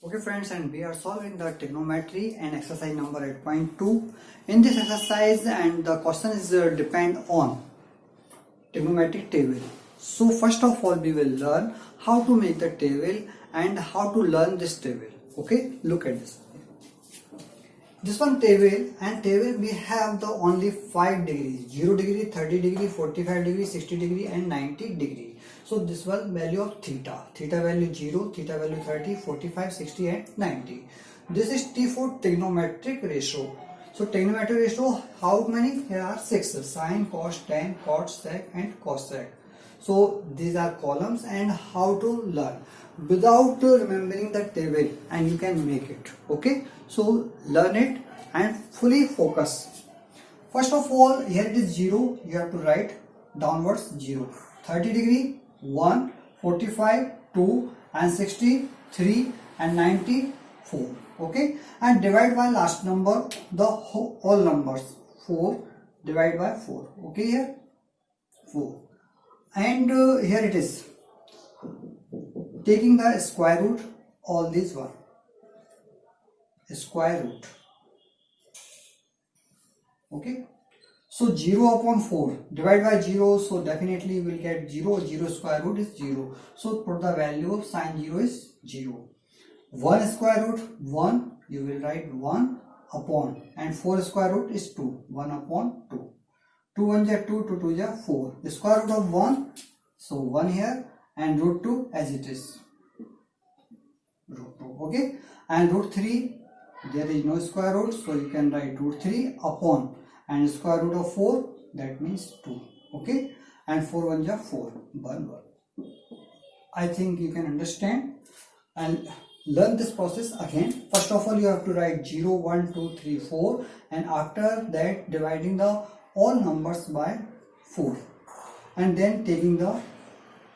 Okay friends, and we are solving the trigonometry and exercise number 8.2. In this exercise, and the question is depend on trigonometric table. So first of all we will learn how to make the table and how to learn this table. Okay, look at this. This one table, and table we have the only 5 degrees: 0 degree, 30 degree, 45 degree, 60 degree and 90 degree. So this one value of theta value 0, theta value 30, 45, 60 and 90. This is T for trigonometric ratio. So trigonometric ratio, how many? Here are 6: sine, cos, tan, cot, sec and cosec. So these are columns. And how to learn without remembering the table, and you can make it. Okay, so learn it and fully focus. First of all, here it is 0, you have to write downwards 0, 30 degree 1, 45 2 and 60 3 and 90 4. Okay, and divide by last number the all numbers, 4 divide by 4. Okay, here 4. And here it is taking the square root, all these one square root. Okay, so 0 upon 4 divide by 0, so definitely you will get 0. 0 square root is 0, so put the value of sine 0 is 0. 1 square root 1, you will write 1 upon, and 4 square root is 2, 1 upon 2. 2 1 is 2, 2 2 is 4. The square root of 1, so 1 here, and root 2 as it is, root 2. Okay, and root 3, there is no square root, so you can write root 3 upon, and square root of 4, that means 2. Okay, and 4 1 is 4, 1 1. I think you can understand and learn this process again. First of all, you have to write 0 1 2 3 4, and after that dividing the all numbers by 4, and then taking the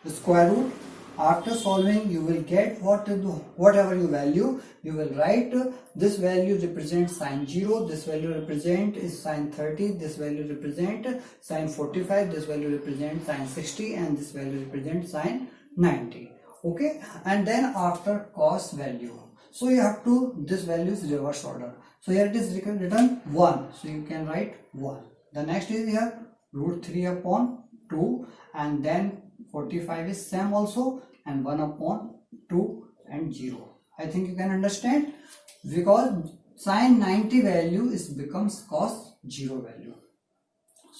square root. After solving, you will get whatever you value, you will write this value represents sine 0, this value represent is sine 30, this value represent sine 45, this value represents sine 60, and this value represents sine 90. Okay, and then after cos value, so you have to, this value is reverse order. So here it is written 1, so you can write 1. The next is here root 3 upon 2, and then 45 is same also, and 1 upon 2 and 0. I think you can understand, because sine 90 value is becomes cos 0 value.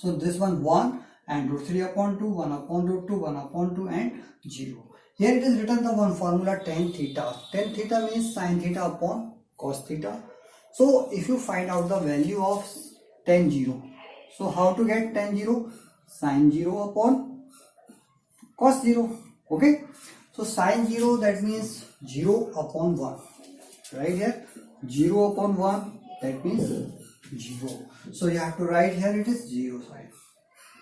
So this one 1, and root 3 upon 2, 1 upon root 2, 1 upon 2 and 0. Here it is written the one formula tan theta. Tan theta means sine theta upon cos theta. So if you find out the value of tan 0, so how to get tan 0? Sine 0 upon cos 0. Okay, so sine 0, that means 0 upon 1. Right here 0 upon 1, that means 0. So you have to write here it is 0 sine.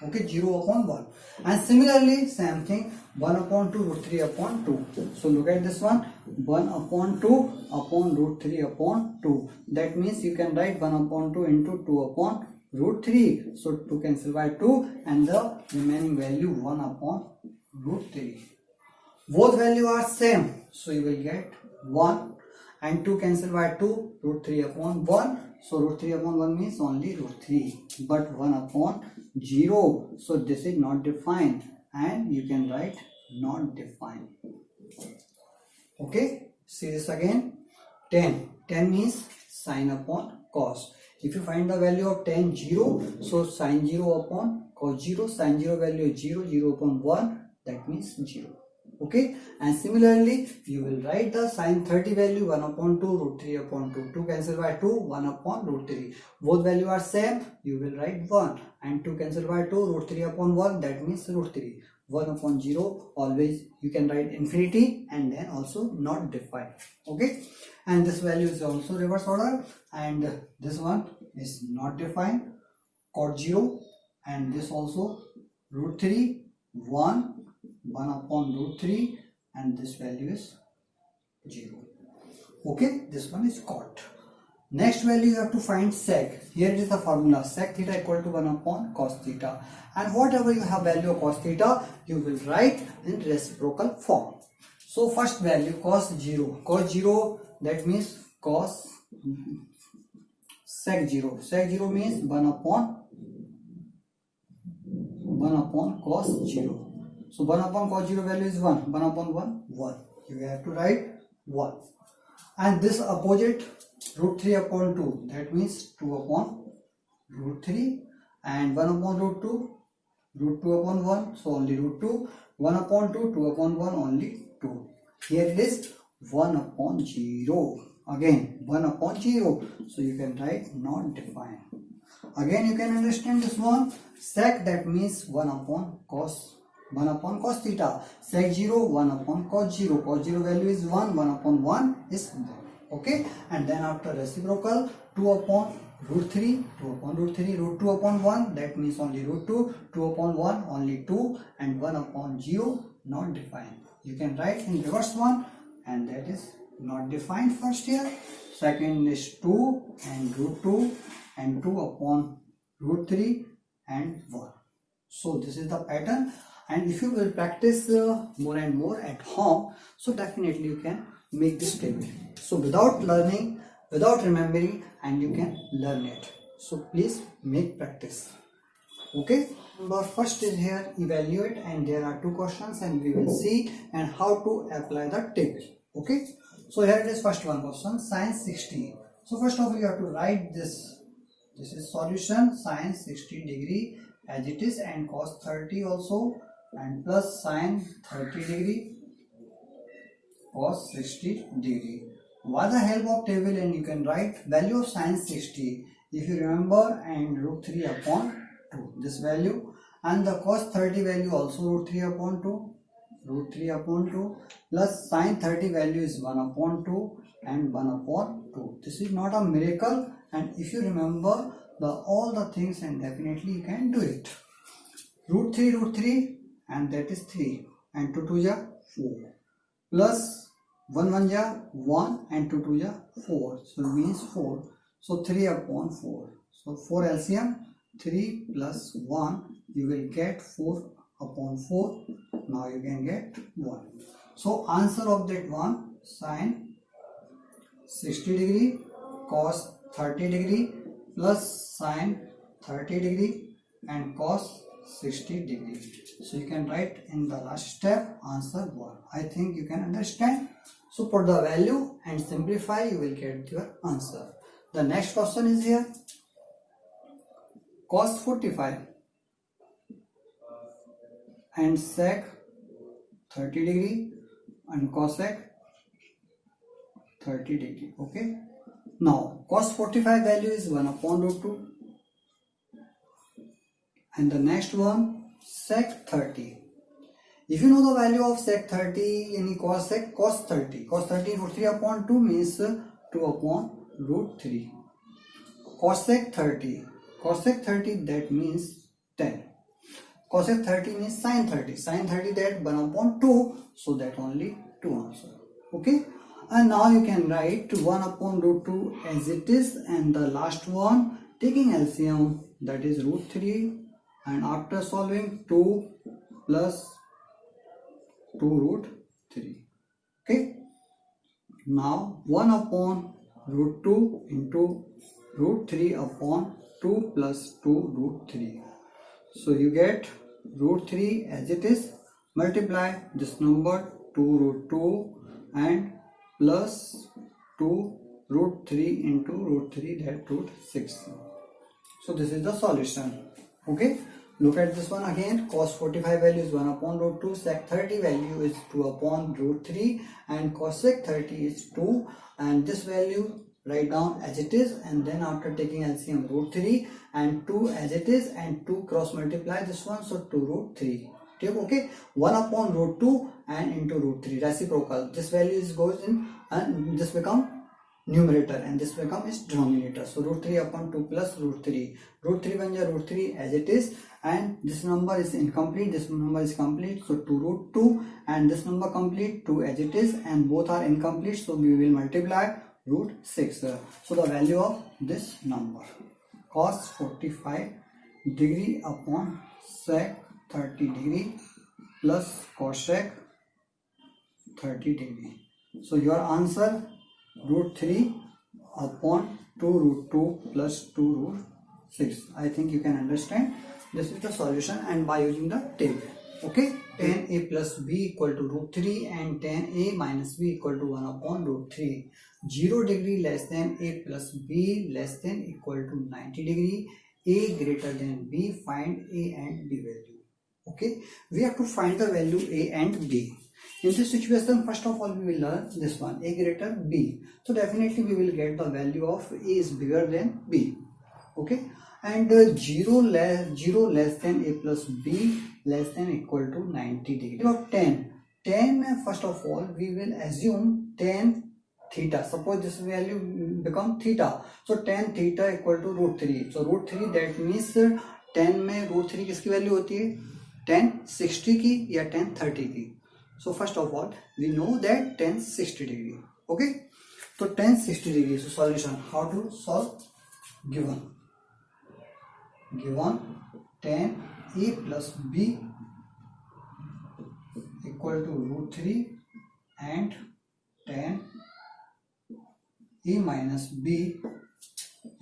Okay, 0 upon 1. And similarly same thing, 1 upon 2 root 3 upon 2. So look at this one, 1 upon 2 upon root 3 upon 2. That means you can write 1 upon 2 into 2 upon root 3. So 2 cancel by 2, and the remaining value 1 upon root 3. Both value are same, so you will get 1, and 2 cancel by 2, root 3 upon 1. So root 3 upon 1 means only root 3, but 1 upon 0. So this is not defined, and you can write not defined. Okay, see this again. Tan means sine upon cos. If you find the value of tan 0, so sine 0 upon cos 0, sine 0 value is 0, 0 upon 1, that means 0. Okay, and similarly you will write the sine 30 value 1 upon 2 root 3 upon 2. 2 cancel by 2, 1 upon root 3. Both value are same, you will write 1, and 2 cancel by 2, root 3 upon 1, that means root 3. 1 upon 0, always you can write infinity, and then also not defined. Okay, and this value is also reverse order, and this one is not defined, cot 0, and this also root 3 1 upon root 3, and this value is 0. Okay, this one is cot. Next value you have to find sec. Here it is the formula, sec theta equal to 1 upon cos theta, and whatever you have value of cos theta, you will write in reciprocal form. So first value cos 0. Cos 0, that means cos sec 0. Sec 0 means 1 upon cos 0. So 1 upon cos 0 value is 1. 1 upon 1, 1. You have to write 1. And this opposite root 3 upon 2. That means 2 upon root 3. And 1 upon root 2. Root 2 upon 1. So only root 2. 1 upon 2. 2 upon 1. Only 2. Here it is 1 upon 0. Again 1 upon 0. So you can write not defined. Again you can understand this one. Sec, that means 1 upon cos theta. Sec 0, 1 upon cos 0. Cos 0 value is 1. 1 upon 1 is 1. Okay. And then after reciprocal, 2 upon root 3. 2 upon root 3. Root 2 upon 1. That means only root 2. 2 upon 1 only 2. And 1 upon 0 not defined. You can write in reverse one, and that is not defined first here. Second is 2 and root 2 and 2 upon root 3 and 1. So this is the pattern, and if you will practice more and more at home, so definitely you can make this table. So without learning, without remembering, and you can learn it. So please make practice. Okay, number first is here evaluate, and there are 2 questions and we will see and how to apply the table. Okay, so here it is, first one question, sin 60. So first of all you have to write this. This is solution, sin 60 degree as it is, and cos 30 also, and plus sin 30 degree cos 60 degree. With the help of table, and you can write value of sin 60 if you remember, and root 3 upon 2, this value, and the cos 30 value also root 3 upon 2, root 3 upon 2, plus sin 30 value is 1 upon 2 and 1 upon 2. This is not a miracle, and if you remember all the things, and definitely you can do it. Root 3, and that is 3, and 2 2 ja 4, plus 1 1 ja 1, and 2 2 ja 4, so it means 4. So 3 upon 4. So 4 LCM, 3 plus 1, you will get 4 upon 4. Now you can get 1. So answer of that one, sin 60 degree cos 30 degree plus sin 30 degree and cos 60 degree. So you can write in the last step answer 1. I think you can understand. So put the value and simplify, you will get your answer. The next question is here, cos 45 and sec 30 degree and cosec 30 degree. Okay, now cos 45 value is 1 upon root 2, and the next one sec 30. If you know the value of sec 30, any cosec, cos 30 root 3 upon 2 means 2 upon root 3. Cosec 30 that means 10. Cosec 30 means sin 30 that 1 upon 2, so that only 2 answer. Okay, and now you can write 1 upon root 2 as it is, and the last one taking LCM, that is root 3, and after solving 2 plus 2 root 3. Okay, now 1 upon root 2 into root 3 upon 2 plus 2 root 3. So you get root 3 as it is, multiply this number 2 root 2 and plus 2 root 3 into root 3, that root 6. So this is the solution. Okay, look at this one again. Cos 45 value is 1 upon root 2, sec 30 value is 2 upon root 3, and cosec 30 is 2, and this value write down as it is, and then after taking LCM root 3 and 2 as it is, and 2 cross multiply this one, so 2 root 3. Okay, 1 upon root 2 and into root 3 reciprocal, this value is goes in and this become numerator and this become is denominator. So root 3 upon 2 plus root 3, root 3 1 root 3 as it is, and this number is incomplete, this number is complete, so 2 root 2, and this number complete 2 as it is, and both are incomplete, so we will multiply root 6. So the value of this number, cos 45 degree upon sec 30 degree plus cosec 30 degree. So your answer root 3 upon 2 root 2 plus 2 root 6. I think you can understand. This is the solution and by using the table. Okay, tan a plus b equal to root 3 and tan a minus b equal to 1 upon root 3. 0 degree less than a plus b less than equal to 90 degree. A greater than b, find a and b value. Okay, we have to find the value a and b. In this situation, first of all, we will learn this one, a greater b. So definitely we will get the value of a is bigger than b. Okay, and 0 less than a plus b less than equal to 90 degree. Of tan, first of all, we will assume tan theta. Suppose this value become theta. So tan theta equal to root 3. So root 3 that means tan में root 3 किसकी value होती है? tan 60 की या tan 30 की? So first of all, we know that tan 60 degree. Okay? So tan 60 degree. So solution, how to solve? Given tan a plus b equal to root 3 and tan a minus b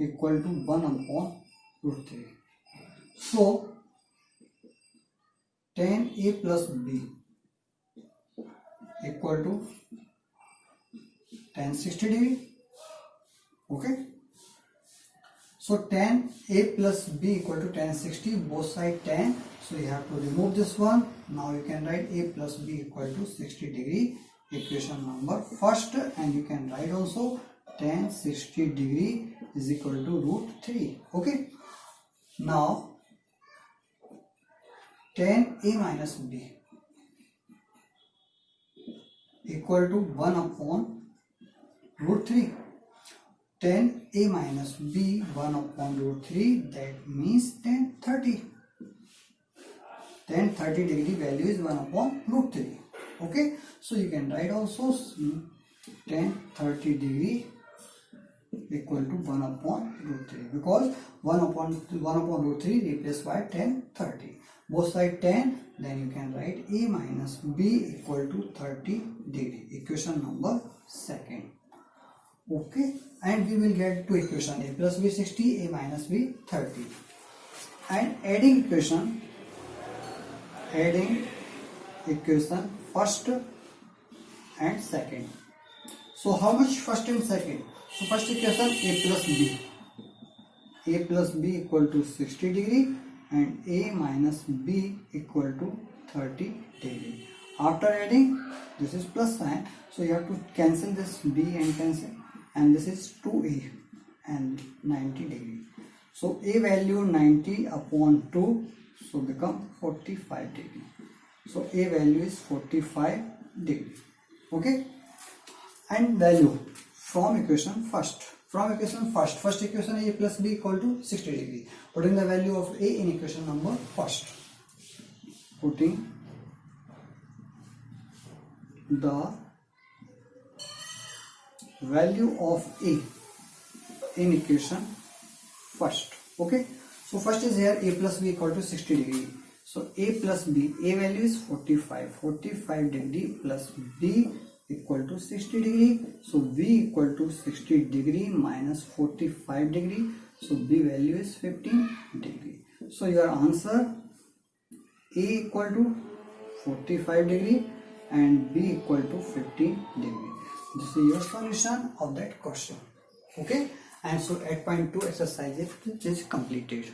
equal to 1 upon root 3. So tan a plus b equal to tan 60 degree. Okay. So tan a plus b equal to tan 60, both side tan. So you have to remove this one. Now you can write a plus b equal to 60 degree, equation number first, and you can write also tan 60 degree is equal to root 3. Okay. Now tan a minus b equal to 1 upon root 3. Tan a minus b 1 upon root 3, that means tan 30. Tan 30 degree value is 1 upon root 3. Okay, so you can write also tan 30 degree equal to 1 upon root 3, because 1 upon root 3 replaced by tan 30. Both side tan, then you can write a minus b equal to 30 degree, equation number second. Okay, and we will get two equation, a plus b 60, a minus b 30, and adding equation first and second. So how much first and second? So first equation a plus b equal to 60 degree and a minus b equal to 30 degree. After adding, this is plus sign, so you have to cancel this b and cancel, and this is 2a and 90 degree. So a value 90 upon 2, so become 45 degree. So a value is 45 degree. Okay, and value from equation first. First equation a plus b equal to 60 degree. Putting the value of a in equation number first. Putting the value of a in equation first. Okay, so first is here a plus b equal to 60 degree. So a plus b, a value is 45 degree plus b equal to 60 degree. So b equal to 60 degree minus 45 degree. So b value is 15 degree. So your answer a equal to 45 degree and b equal to 15 degree. This is your solution of that question. Okay, and so 8.2 exercise is completed.